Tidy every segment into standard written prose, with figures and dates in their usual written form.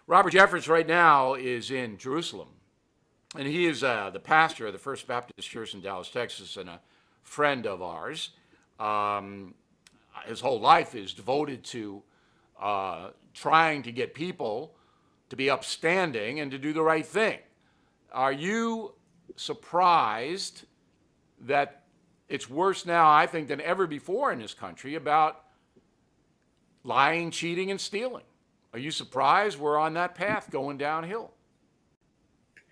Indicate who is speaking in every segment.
Speaker 1: Robert Jeffress right now is in Jerusalem, and he is the pastor of the First Baptist Church in Dallas, Texas, and a friend of ours. His whole life is devoted to trying to get people to be upstanding and to do the right thing. Are you surprised that it's worse now, I think, than ever before in this country about lying, cheating, and stealing? Are you surprised we're on that path going downhill?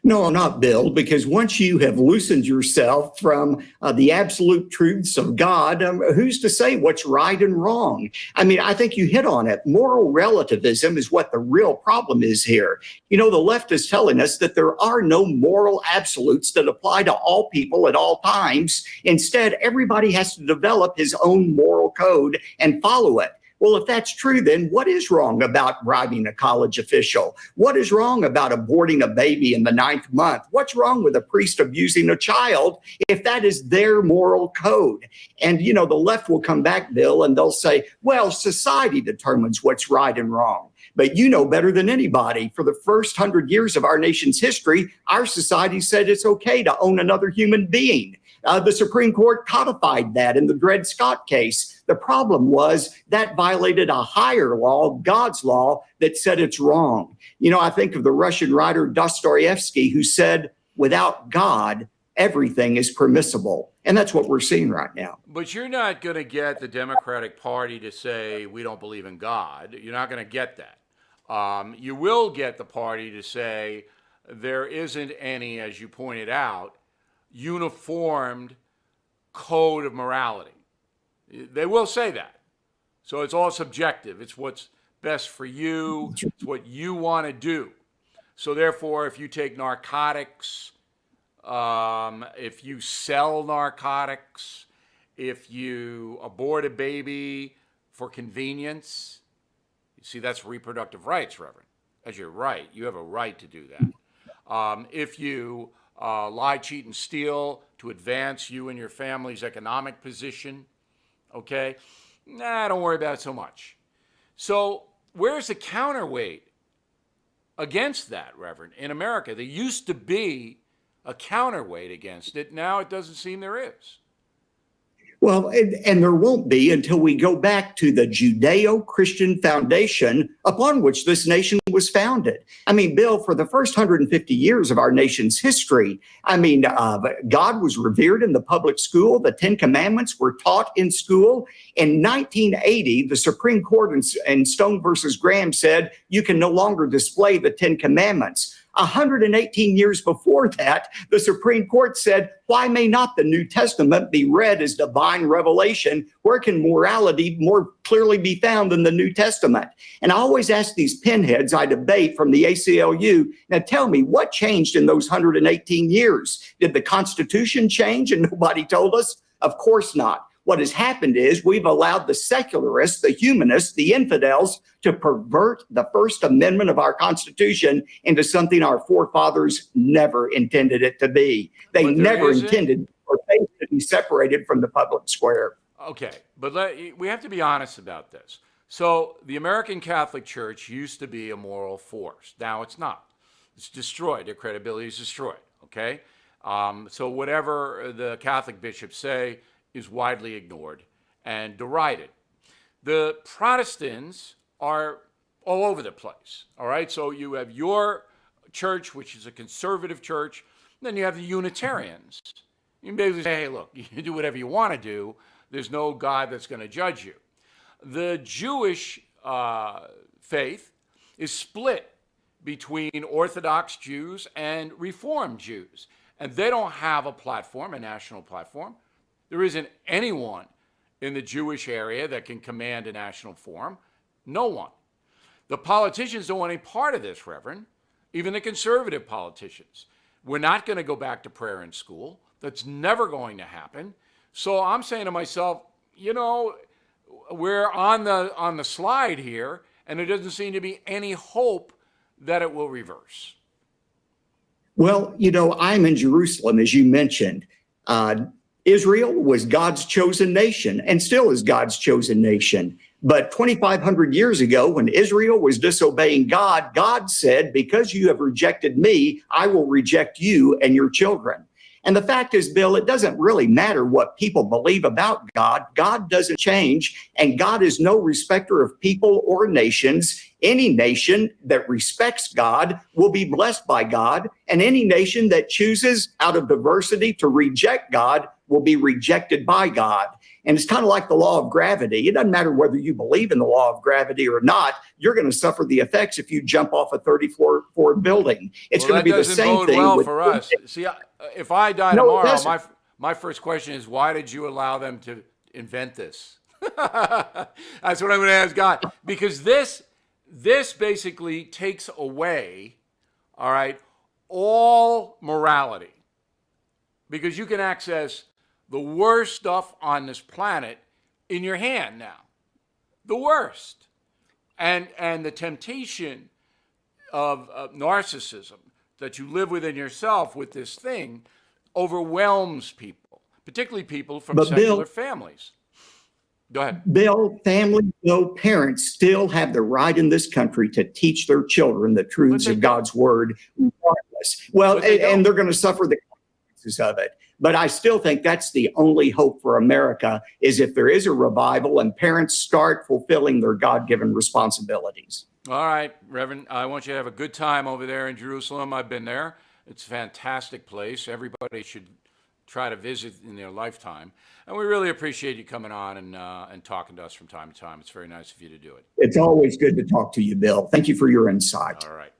Speaker 2: No, not Bill, because once you have loosened yourself from the absolute truths of God, who's to say what's right and wrong? I mean, I think you hit on it. Moral relativism is what the real problem is here. You know, the left is telling us that there are no moral absolutes that apply to all people at all times. Instead, everybody has to develop his own moral code and follow it. Well, if that's true, then what is wrong about bribing a college official? What is wrong about aborting a baby in the 9th month? What's wrong with a priest abusing a child if that is their moral code? And, you know, the left will come back, Bill, and they'll say, well, society determines what's right and wrong. But you know better than anybody, for the first 100 years of our nation's history, our society said it's okay to own another human being. The Supreme Court codified that in the Dred Scott case. The problem was that violated a higher law, God's law, that said it's wrong. You know, I think of the Russian writer Dostoevsky, who said, without God, everything is permissible. And that's what we're seeing right now.
Speaker 1: But you're not going to get the Democratic Party to say we don't believe in God. You're not going to get that. You will get the party to say there isn't any, as you pointed out, uniformed code of morality. They will say that. So it's all subjective. It's what's best for you. It's what you want to do. So therefore, if you take narcotics, if you sell narcotics, if you abort a baby for convenience, you see, that's reproductive rights, Reverend. As your right, you have a right to do that. If you lie, cheat, and steal to advance you and your family's economic position, okay? Nah, don't worry about it so much. So where's the counterweight against that, Reverend? In America, there used to be a counterweight against it. Now it doesn't seem there is.
Speaker 2: Well, and there won't be until we go back to the Judeo-Christian foundation upon which this nation was founded. I mean, Bill, for the first 150 years of our nation's history, I mean, God was revered in the public school. The 10 Commandments were taught in school. In 1980, the Supreme Court in Stone versus Graham said you can no longer display the 10 Commandments. 118 years before that, the Supreme Court said, why may not the New Testament be read as divine revelation? Where can morality more clearly be found than the New Testament? And I always ask these pinheads I debate from the ACLU, now tell me, what changed in those 118 years? Did the Constitution change and nobody told us? Of course not. What has happened is we've allowed the secularists, the humanists, the infidels to pervert the First Amendment of our Constitution into something our forefathers never intended it to be. They never intended for faith to be separated from the public square.
Speaker 1: Okay, but we have to be honest about this. So the American Catholic Church used to be a moral force. Now it's not. It's destroyed. Their credibility is destroyed, okay? So whatever the Catholic bishops say is widely ignored and derided. The Protestants are all over the place, all right? So you have your church, which is a conservative church, and then you have the Unitarians. You can basically say, hey, look, you can do whatever you want to do. There's no God that's going to judge you. The Jewish faith is split between Orthodox Jews and Reformed Jews, and they don't have a platform, a national platform. There isn't anyone in the Jewish area that can command a national forum. No one. The politicians don't want any part of this, Reverend. Even the conservative politicians. We're not going to go back to prayer in school. That's never going to happen. So I'm saying to myself, you know, we're on the slide here, and there doesn't seem to be any hope that it will reverse.
Speaker 2: Well, you know, I'm in Jerusalem, as you mentioned. Israel was God's chosen nation and still is God's chosen nation. But 2,500 years ago, when Israel was disobeying God, God said, because you have rejected me, I will reject you and your children. And the fact is, Bill, it doesn't really matter what people believe about God. God doesn't change, and God is no respecter of people or nations. Any nation that respects God will be blessed by God, and any nation that chooses out of diversity to reject God will be rejected by God. And it's kind of like the law of gravity. It doesn't matter whether you believe in the law of gravity or not. You're going to suffer the effects if you jump off a 30-floor building. It's going to be the same thing.
Speaker 1: Well for us. See, if I die
Speaker 2: No,
Speaker 1: tomorrow, my first question is, why did you allow them to invent this? That's what I'm going to ask God. Because this basically takes away, all right, all morality. Because you can access the worst stuff on this planet in your hand now. The worst. And the temptation of narcissism that you live within yourself with this thing overwhelms people, particularly people from secular families. Go ahead.
Speaker 2: Bill, families, no parents still have the right in this country to teach their children the truths of God's word regardless. Well, and they're going to suffer the consequences of it. But I still think that's the only hope for America, is if there is a revival and parents start fulfilling their God-given responsibilities.
Speaker 1: All right, Reverend, I want you to have a good time over there in Jerusalem. I've been there. It's a fantastic place. Everybody should try to visit in their lifetime. And we really appreciate you coming on and talking to us from time to time. It's very nice of you to do it.
Speaker 2: It's always good to talk to you, Bill. Thank you for your insight.
Speaker 1: All right.